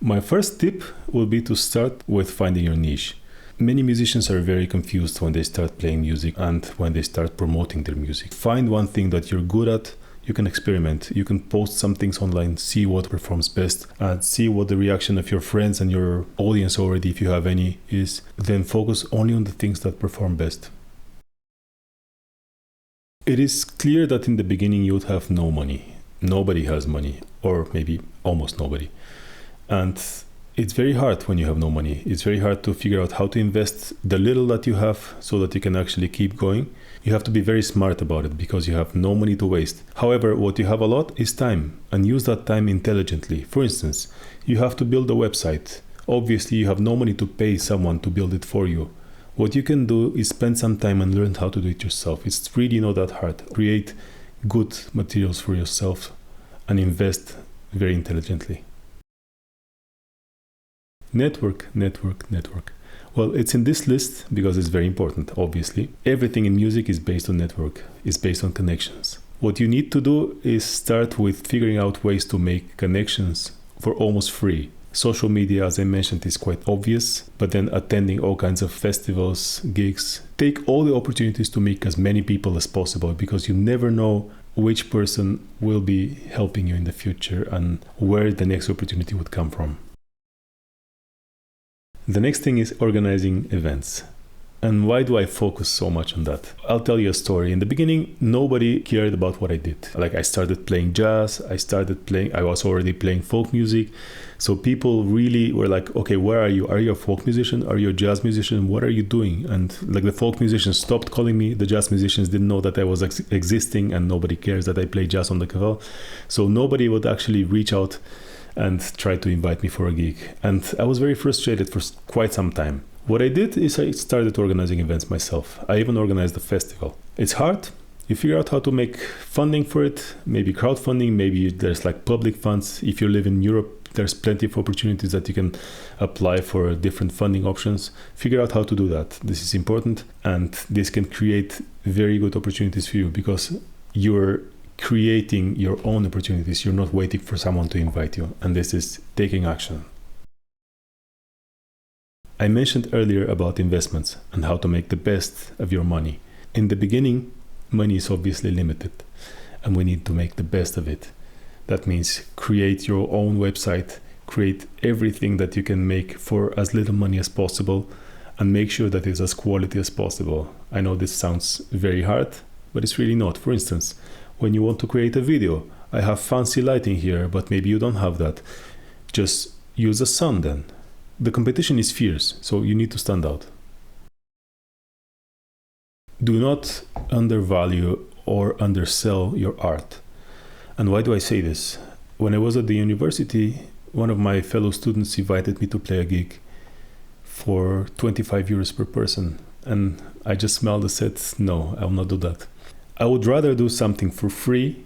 My first tip would be to start with finding your niche. Many musicians are very confused when they start playing music and when they start promoting their music. Find one thing that you're good at. You can experiment. You can post some things online, see what performs best, and see what the reaction of your friends and your audience already, if you have any, is. Then focus only on the things that perform best. It is clear that in the beginning you would have no money. Nobody has money, or maybe almost nobody. And it's very hard when you have no money. It's very hard to figure out how to invest the little that you have so that you can actually keep going. You have to be very smart about it because you have no money to waste. However, what you have a lot is time, and use that time intelligently. For instance, you have to build a website. Obviously, you have no money to pay someone to build it for you. What you can do is spend some time and learn how to do it yourself. It's really not that hard. Create good materials for yourself and invest very intelligently. Network. Well, it's in this list because it's very important, obviously. Everything in music is based on network, is based on connections. What you need to do is start with figuring out ways to make connections for almost free. Social media, as I mentioned, is quite obvious, but then attending all kinds of festivals, gigs. Take all the opportunities to meet as many people as possible because you never know which person will be helping you in the future and where the next opportunity would come from. The next thing is organizing events. And why do I focus so much on that? I'll tell you a story. In the beginning, nobody cared about what I did. Like I started playing jazz, I was already playing folk music. So people really were like, okay, where are you? Are you a folk musician? Are you a jazz musician? What are you doing? And like the folk musicians stopped calling me. The jazz musicians didn't know that I was existing, and nobody cares that I play jazz on the Kaval. So nobody would actually reach out and try to invite me for a gig. And I was very frustrated for quite some time. What I did is I started organizing events myself. I even organized a festival. It's hard. You figure out how to make funding for it, maybe crowdfunding, maybe there's like public funds. If you live in Europe, there's plenty of opportunities that you can apply for different funding options. Figure out how to do that. This is important, and this can create very good opportunities for you because you're creating your own opportunities. You're not waiting for someone to invite you, and this is taking action. I mentioned earlier about investments and how to make the best of your money. In the beginning, money is obviously limited, and we need to make the best of it. That means create your own website, create everything that you can make for as little money as possible, and make sure that it's as quality as possible. I know this sounds very hard, but it's really not. For instance, when you want to create a video, I have fancy lighting here, but maybe you don't have that. Just use a sun then. The competition is fierce, so you need to stand out. Do not undervalue or undersell your art. And why do I say this? When I was at the university, one of my fellow students invited me to play a gig for 25 euros per person. And I just smiled and said, no, I will not do that. I would rather do something for free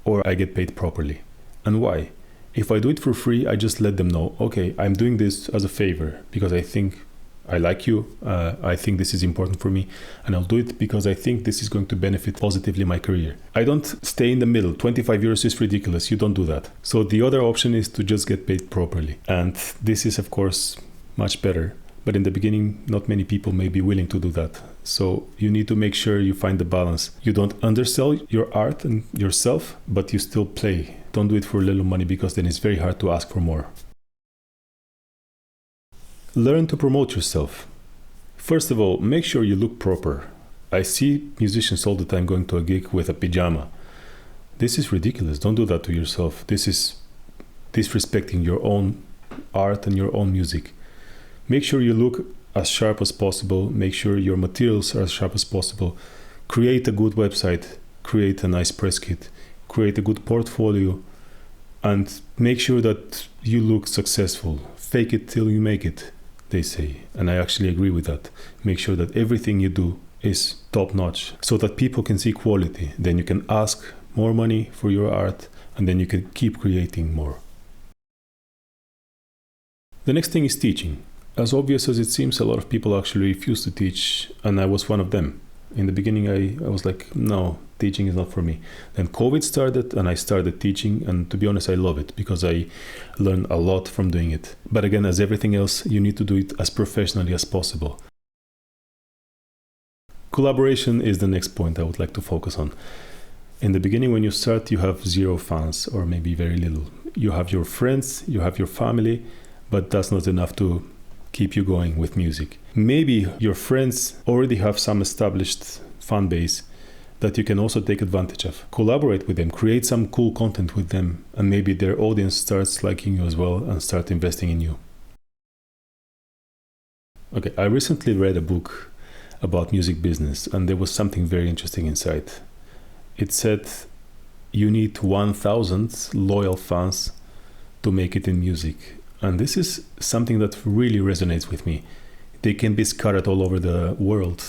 or I get paid properly. And why? If I do it for free, I just let them know, okay, I'm doing this as a favor because I think I like you. I think this is important for me, and I'll do it because I think this is going to benefit positively my career. I don't stay in the middle. 25 euros is ridiculous. You don't do that. So the other option is to just get paid properly. And this is, of course, much better. But in the beginning, not many people may be willing to do that. So you need to make sure you find the balance. You don't undersell your art and yourself, but you still play. Don't do it for little money because then it's very hard to ask for more. Learn to promote yourself. First of all, make sure you look proper. I see musicians all the time going to a gig with a pajama. This is ridiculous. Don't do that to yourself. This is disrespecting your own art and your own music. Make sure you look as sharp as possible. Make sure your materials are as sharp as possible. Create a good website. Create a nice press kit. Create a good portfolio. And make sure that you look successful. Fake it till you make it, they say. And I actually agree with that. Make sure that everything you do is top notch so that people can see quality. Then you can ask more money for your art, and then you can keep creating more. The next thing is teaching. As obvious as it seems, a lot of people actually refuse to teach, and I was one of them. In the beginning, I was like, no, teaching is not for me. Then COVID started and I started teaching, and to be honest, I love it because I learn a lot from doing it. But again, as everything else, you need to do it as professionally as possible. Collaboration is the next point I would like to focus on. In the beginning, when you start, you have 0 fans or maybe very little. You have your friends, you have your family, but that's not enough to keep you going with music. Maybe your friends already have some established fan base that you can also take advantage of. Collaborate with them, create some cool content with them, and maybe their audience starts liking you as well and start investing in you. Okay, I recently read a book about music business, and there was something very interesting inside. It said you need 1,000 loyal fans to make it in music. And this is something that really resonates with me. They can be scattered all over the world.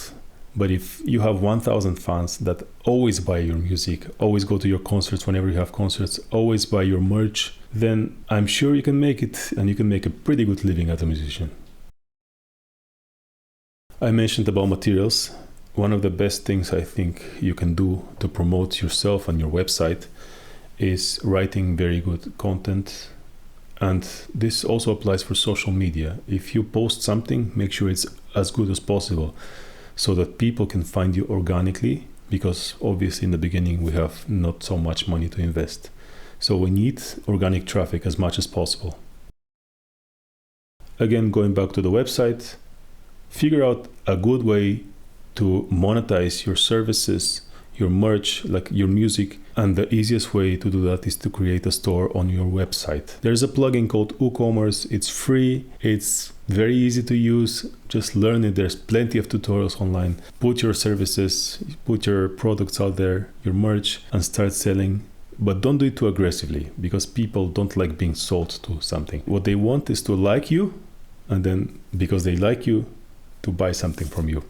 But if you have 1,000 fans that always buy your music, always go to your concerts whenever you have concerts, always buy your merch, then I'm sure you can make it, and you can make a pretty good living as a musician. I mentioned about materials. One of the best things I think you can do to promote yourself and your website is writing very good content. And this also applies for social media. If you post something, make sure it's as good as possible so that people can find you organically, because obviously in the beginning we have not so much money to invest. So we need organic traffic as much as possible. Again, going back to the website, figure out a good way to monetize your services, your merch, like your music. And the easiest way to do that is to create a store on your website. There's a plugin called WooCommerce. It's free. It's very easy to use. Just learn it. There's plenty of tutorials online. Put your services, put your products out there, your merch, and start selling. But don't do it too aggressively, because people don't like being sold to something. What they want is to like you, and then because they like you, to buy something from you.